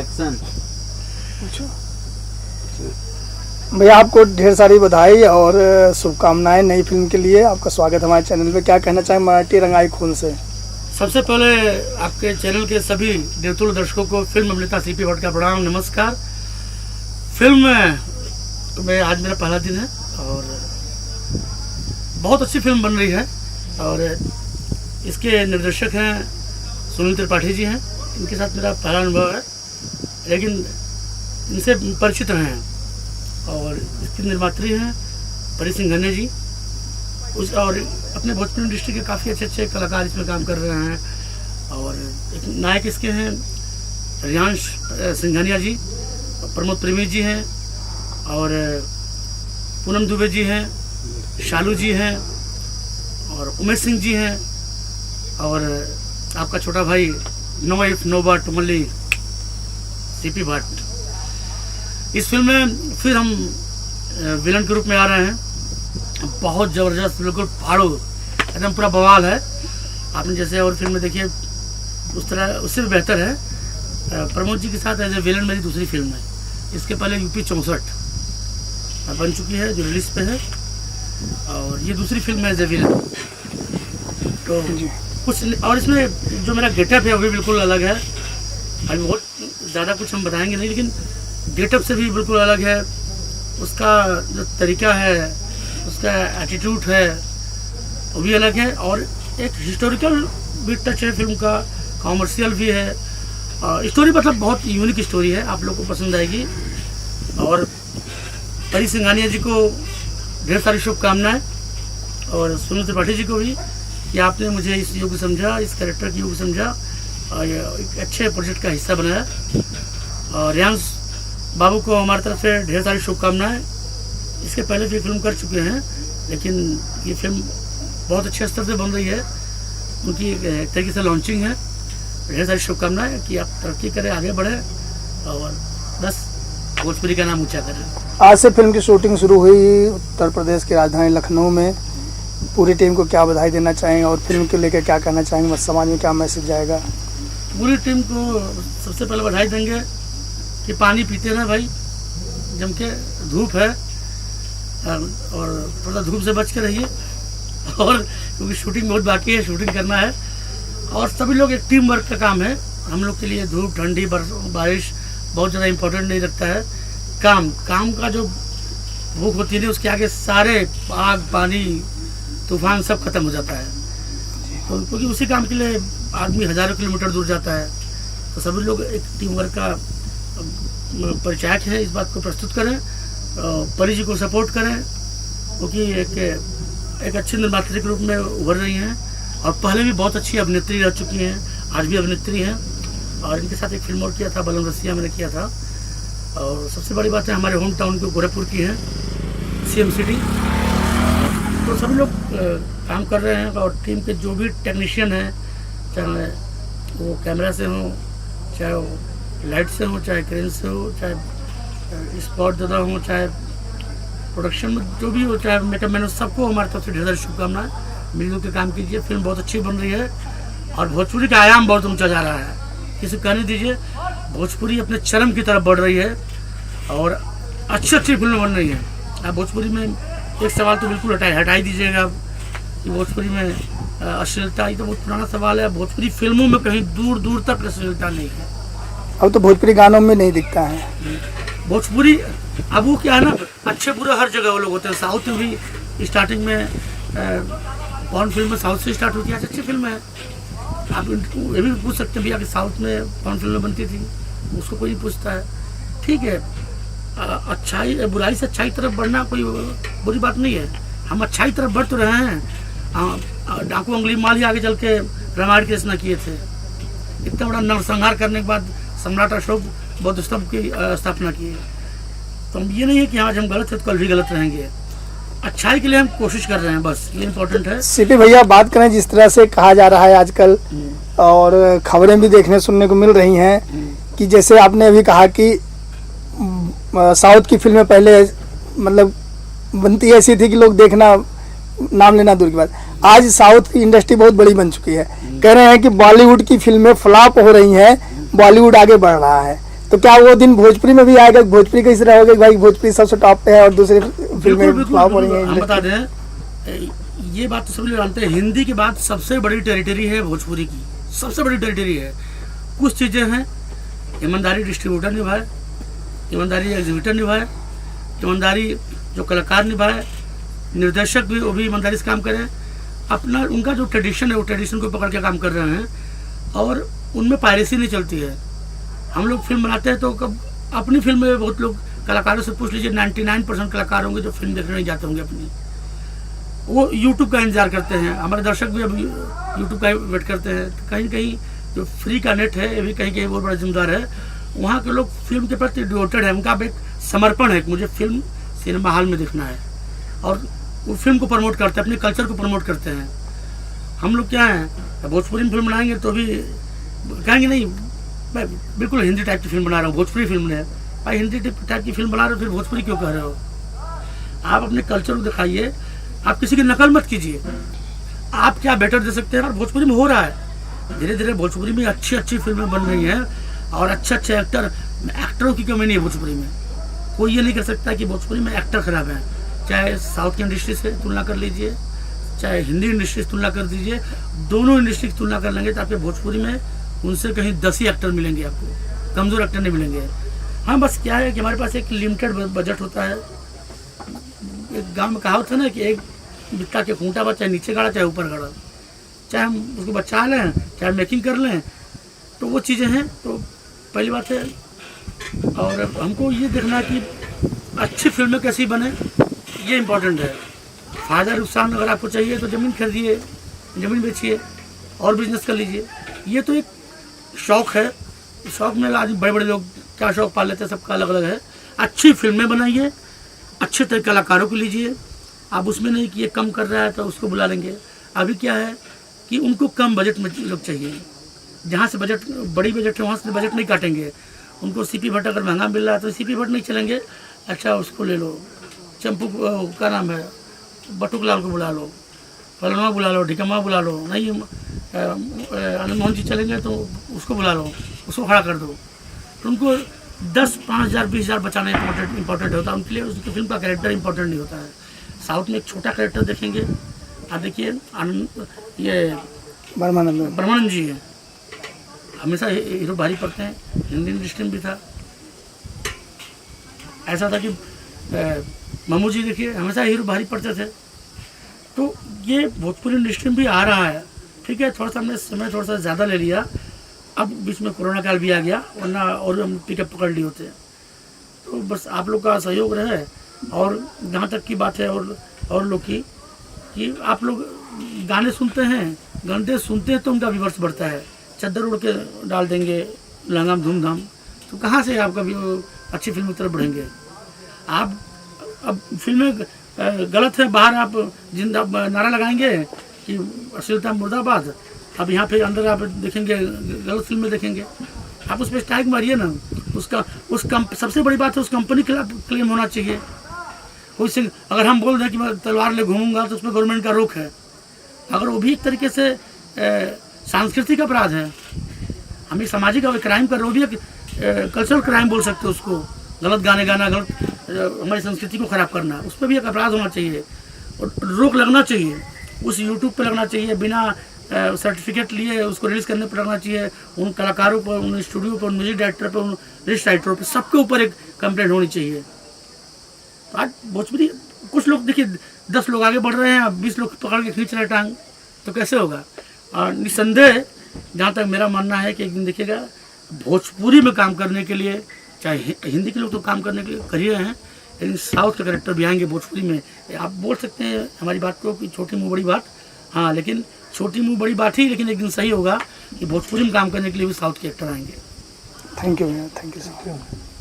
Action. भैया आपको ढेर सारी बधाई और शुभकामनाएं नई फिल्म के लिए। आपका स्वागत हमारे चैनल पे। क्या कहना चाहें मराठी रंगाई खून से? सबसे पहले आपके चैनल के सभी देवतुल्य दर्शकों को फिल्म अभिनेता सीपी भट्ट का प्रणाम, नमस्कार। फिल्म में आज मेरा पहला दिन है और बहुत अच्छी फिल्म बन रही है और इसके निर्देशक हैं सुनील त्रिपाठी जी हैं। इनके साथ मेरा पहला अनुभव है, लेकिन इनसे परिचित रहे हैं। और इसकी निर्मात्री हैं परी सिंघानिया जी। उस और अपने भोजपुरी इंडस्ट्री के काफ़ी अच्छे अच्छे कलाकार इसमें काम कर रहे हैं। और एक नायक इसके हैं रियांश सिंघानिया जी, प्रमोद प्रेमी जी हैं और पूनम दुबे जी हैं, शालू जी हैं और उमेश सिंह जी हैं और आपका छोटा भाई नो इफ नो बट मल्ली सीपी भट्ट। इस फिल्म में फिर हम विलन के रूप में आ रहे हैं। बहुत ज़बरदस्त, बिल्कुल फाड़ो, एकदम पूरा बवाल है। आपने जैसे और फिल्म में देखिए उस तरह, उससे भी बेहतर है। प्रमोद जी के साथ एज ए विलन मेरी दूसरी फिल्म है। इसके पहले यूपी 64 बन चुकी है जो रिलीज पे है और ये दूसरी फिल्म है एज ए विलन। तो कुछ और इसमें जो मेरा गेटअप है वो भी बिल्कुल अलग है। अभी बहुत ज़्यादा कुछ हम बताएंगे नहीं, लेकिन गेटअप से भी बिल्कुल अलग है। उसका जो तरीका है, उसका एटीट्यूड है वो भी अलग है और एक हिस्टोरिकल भी टच है फिल्म का, कॉमर्शियल भी है। स्टोरी मतलब बहुत यूनिक स्टोरी है, आप लोग को पसंद आएगी। और परी सिंघानिया जी को ढेर सारी शुभकामनाएं और सुनील त्रिपाठी जी को भी कि आपने मुझे इस योग्य समझा, इस कैरेक्टर की योग्य समझा और एक अच्छे प्रोजेक्ट का हिस्सा बनाया। और रियांश बाबू को हमारी तरफ से ढेर सारी शुभकामनाएं। इसके पहले भी फिल्म कर चुके हैं, लेकिन ये फिल्म बहुत अच्छे स्तर से बन रही है। उनकी एक तरीके से लॉन्चिंग है। ढेर सारी शुभकामनाएं कि आप तरक्की करें, आगे बढ़ें और बस भोजपुरी का नाम ऊंचा करें। आज से फिल्म की शूटिंग शुरू हुई उत्तर प्रदेश की राजधानी लखनऊ में। पूरी टीम को क्या बधाई देना चाहेंगे और फिल्म को लेकर क्या कहना चाहेंगे? समाज में क्या मैसेज जाएगा? पूरी टीम को सबसे पहले बधाई देंगे कि पानी पीते रहे भाई, जम के धूप है और थोड़ा धूप से बच के रहिए। और क्योंकि शूटिंग बहुत बाकी है, शूटिंग करना है और सभी लोग एक टीम वर्क का काम है। हम लोग के लिए धूप, ठंडी, बारिश बहुत ज़्यादा इम्पोर्टेंट नहीं रखता है। काम का जो भूख होती है उसके आगे सारे आग, पानी, तूफान सब खत्म हो जाता है। तो क्योंकि उसी काम के लिए आदमी हज़ारों किलोमीटर दूर जाता है। तो सभी लोग एक टीम वर्क का परिचायक है, इस बात को प्रस्तुत करें। परी जी को सपोर्ट करें क्योंकि एक अच्छी निर्मात्री के रूप में उभर रही हैं और पहले भी बहुत अच्छी अभिनेत्री रह चुकी हैं, आज भी अभिनेत्री हैं। और इनके साथ एक फिल्म और किया था, बलम रसिया मैंने किया था। और सबसे बड़ी बात है हमारे होम टाउन के गोरखपुर की है, CM सिटी। तो सभी लोग काम कर रहे हैं और टीम के जो भी टेक्नीशियन हैं, चाहे वो कैमरा से हों, चाहे वो लाइट से हो, चाहे क्रेन से हो, चाहे स्पॉट दादा हो, चाहे प्रोडक्शन में जो भी हो, चाहे मेकअप मैन हो, सबको हमारी तरफ से ढेर सारी शुभकामनाएं। मिलजुल के काम कीजिए। फिल्म बहुत अच्छी बन रही है और भोजपुरी का आयाम बहुत ऊंचा जा रहा है। किसी को कहने दीजिए, भोजपुरी अपने चरम की तरफ बढ़ रही है और अच्छी अच्छी फिल्में बन रही हैं। आप भोजपुरी में एक सवाल तो बिल्कुल हटाई दीजिएगा कि भोजपुरी में अश्लीलता, ये तो बहुत पुराना सवाल है। भोजपुरी फिल्मों में कहीं दूर दूर तक अश्लीलता नहीं है। अब तो भोजपुरी गानों में नहीं दिखता है भोजपुरी। अब वो क्या है ना, अच्छे बुरे हर जगह वो लोग होते हैं। साउथ में भी स्टार्टिंग में पॉर्न फिल्म में साउथ से स्टार्ट होती है, अच्छी फिल्म है। आप ये भी पूछ सकते हैं भैया कि साउथ में पॉर्न फिल्में बनती थी, उसको कोई नहीं पूछता है। ठीक है, अच्छाई, बुराई से अच्छाई तरफ बढ़ना कोई बुरी बात नहीं है। हम अच्छाई तरफ बढ़ तो रहे हैं। डाकू अंगुली माल ही आगे चल के रामायण की रचना किए थे। इतना बड़ा नरसंहार करने के बाद सम्राट अशोक बौद्ध स्तंभ की स्थापना की है। तो हम ये नहीं है कि आज हम गलत है तो कल भी गलत रहेंगे। अच्छाई के लिए हम कोशिश कर रहे हैं, बस ये इम्पोर्टेंट है। सीपी भैया, बात करें जिस तरह से कहा जा रहा है आजकल और खबरें भी देखने सुनने को मिल रही हैं कि जैसे आपने अभी कहा कि साउथ की फिल्में पहले मतलब बनती ऐसी थी कि लोग देखना नाम लेना दूर की बात। आज साउथ की इंडस्ट्री बहुत बड़ी बन चुकी है। कह रहे हैं कि बॉलीवुड की फिल्में फ्लॉप हो रही हैं, बॉलीवुड आगे बढ़ रहा है। तो क्या वो दिन भोजपुरी में भी आएगा? भोजपुरी का इस तरह होगा कि भाई भोजपुरी सबसे टॉप पे है और दूसरी फिल्में फ्लॉप हो रही हैं? हम बता दें, ये बात तो सभी लोग जानते हैं, हिंदी के बाद सबसे बड़ी टेरिटरी है भोजपुरी की, सबसे बड़ी टेरिटरी है। कुछ चीज़ें हैं, ईमानदारी डिस्ट्रीब्यूटर निभाए, ईमानदारी एग्जीबिटर निभाए, ईमानदारी जो कलाकार निभाए, निर्देशक भी वो भी ईमानदारी से काम करें, अपना उनका जो ट्रेडिशन है वो ट्रेडिशन को पकड़ के काम कर रहे हैं, और उनमें पायरेसी नहीं चलती है। हम लोग फिल्म बनाते हैं तो कब अपनी फिल्म में बहुत लोग कलाकारों से पूछ लीजिए, 99% कलाकार होंगे जो फिल्म देखने नहीं जाते होंगे अपनी, वो यूट्यूब का इंतजार करते हैं। हमारे दर्शक भी अब यूट्यूब का वेट करते हैं। तो कहीं कहीं जो फ्री का नेट है ये भी कहीं कहीं बहुत बड़ा जिम्मेदार है। वहाँ के लोग फिल्म के प्रति डिवोटेड है, उनका एक समर्पण है कि मुझे फिल्म सिनेमा हॉल में देखना है, और वो फिल्म को प्रमोट करते हैं, अपने कल्चर को प्रमोट करते हैं। हम लोग क्या हैं, भोजपुरी में फिल्म बनाएंगे तो भी कहेंगे नहीं मैं बिल्कुल हिंदी टाइप की फिल्म बना रहा हूँ, भोजपुरी फिल्म है। भाई हिंदी टाइप की फिल्म बना रहे हो फिर भोजपुरी क्यों कह रहे हो? आप अपने कल्चर को दिखाइए, आप किसी की नकल मत कीजिए। आप क्या बेटर दे सकते हैं, और भोजपुरी में हो रहा है धीरे धीरे। भोजपुरी में अच्छी अच्छी फिल्में बन रही हैं और अच्छे अच्छे एक्टरों की कमी नहीं है भोजपुरी में। कोई ये नहीं कर सकता कि भोजपुरी में एक्टर खराब है। चाहे साउथ की इंडस्ट्री से तुलना कर लीजिए, चाहे हिंदी इंडस्ट्री से तुलना कर दीजिए, दोनों इंडस्ट्री की तुलना कर लेंगे तो आपके भोजपुरी में उनसे कहीं 10 ही एक्टर मिलेंगे, आपको कमज़ोर एक्टर नहीं मिलेंगे। हाँ बस क्या है कि हमारे पास एक लिमिटेड बजट होता है। एक गांव में कहावत है ना कि एक बित्ता के खूंटा बा, चाहे नीचे गाड़ा चाहे ऊपर गाड़ा, चाहे हम उसको बचा लें चाहे मेकिंग कर लें, तो वो चीज़ें हैं। तो पहली बात है, और हमको ये देखना है कि अच्छी फिल्में कैसी बने, ये इम्पोर्टेंट है। फ़ायदा नुकसान अगर आपको चाहिए तो ज़मीन खरीदिए, ज़मीन बेचिए और बिजनेस कर लीजिए। ये तो एक शौक़ है, शौक़ में आदमी बड़े बड़े लोग क्या शौक़ पाल लेते हैं, सबका अलग अलग है। अच्छी फिल्में बनाइए, अच्छे तरह कलाकारों को लीजिए। आप उसमें नहीं कि ये कम कर रहा है तो उसको बुला लेंगे। अभी क्या है कि उनको कम बजट में लोग चाहिए, जहाँ से बजट बड़ी बजट है वहाँ से बजट नहीं काटेंगे। उनको सीपी भट्ट अगर महंगा मिल रहा है तो सीपी भट्ट नहीं चलेंगे, अच्छा उसको ले लो, चंपू का नाम है बटुक लाल को बुला लो, फलनवा बुला लो, ढिकमा बुला लो, नहीं आनंद मोहन जी चलेंगे तो उसको बुला लो, उसको खड़ा कर दो। तो उनको 10, 5,000, 20,000 बचाना इंपॉर्टेंट होता है उनके लिए। उसकी फिल्म का कैरेक्टर इंपॉर्टेंट नहीं होता है। साउथ में एक छोटा कैरेक्टर देखेंगे आप, देखिए ये ब्रह्मानंद जी है, हमेशा हीरो भारी पड़ते हैं। हिंदी इंडस्ट्री में भी था ऐसा था कि मामू जी देखिए हमेशा हीरो भारी पड़ते थे। तो ये भोजपुरी इंडस्ट्री में भी आ रहा है, ठीक है। थोड़ा सा हमने समय थोड़ा सा ज़्यादा ले लिया, अब बीच में कोरोना काल भी आ गया, वरना और हम पिकअप पकड़ लिए होते हैं। तो बस आप लोग का सहयोग रहे। और जहाँ तक की बात है और लोग की कि आप लोग गाने सुनते हैं, गाने सुनते हैं तो उनका व्यूअर्स बढ़ता है। चद्दर उड़ के डाल देंगे लहंगा में धूमधाम, तो कहाँ से आपका भी अच्छी फिल्म की तरफ बढ़ेंगे आप? अब फिल्में गलत है, बाहर आप जिंदा नारा लगाएंगे कि अश्लीलता मुर्दाबाद, अब यहाँ पे अंदर आप देखेंगे गलत फिल्में देखेंगे। आप उस पर स्ट्राइक मारिए ना। सबसे बड़ी बात है उस कंपनी के खिलाफ क्लेम होना चाहिए। उससे अगर हम बोल दें कि मैं तलवार ले घूमूंगा तो उसमें गवर्नमेंट का रोक है। अगर वो भी एक तरीके से सांस्कृतिक अपराध है, हम एक सामाजिक क्राइम कर रहे, वो भी एक कल्चरल क्राइम बोल सकते हो उसको। गलत गाने गाना, गलत हमारी संस्कृति को ख़राब करना, उस पर भी एक अपराध होना चाहिए और रोक लगना चाहिए। उस यूट्यूब पर लगना चाहिए, बिना सर्टिफिकेट लिए उसको रिलीज़ करने पर लगना चाहिए। उन कलाकारों पर, उन स्टूडियो पर, उन म्यूजिक डायरेक्टर पर, उन लिस्ट राइटरों पर, सबके ऊपर एक कंप्लेंट होनी चाहिए। तो आज भोजपुरी कुछ लोग देखिए 10 लोग आगे बढ़ रहे हैं, 20 लोग पकड़ के खींच रहे टांग, तो कैसे होगा? और निसंदेह जहाँ तक मेरा मानना है कि एक दिन देखिएगा भोजपुरी में काम करने के लिए, चाहे हिंदी के लोग तो काम करने के लिए कर ही रहे हैं, लेकिन साउथ के कैरेक्टर भी आएंगे भोजपुरी में। आप बोल सकते हैं हमारी बात को कि छोटी मुँह बड़ी बात, हाँ, लेकिन छोटी मुँह बड़ी बात ही, लेकिन एक दिन सही होगा कि भोजपुरी में काम करने के लिए भी साउथ के एक्टर आएंगे। थैंक यू भैया, थैंक यू सो मच।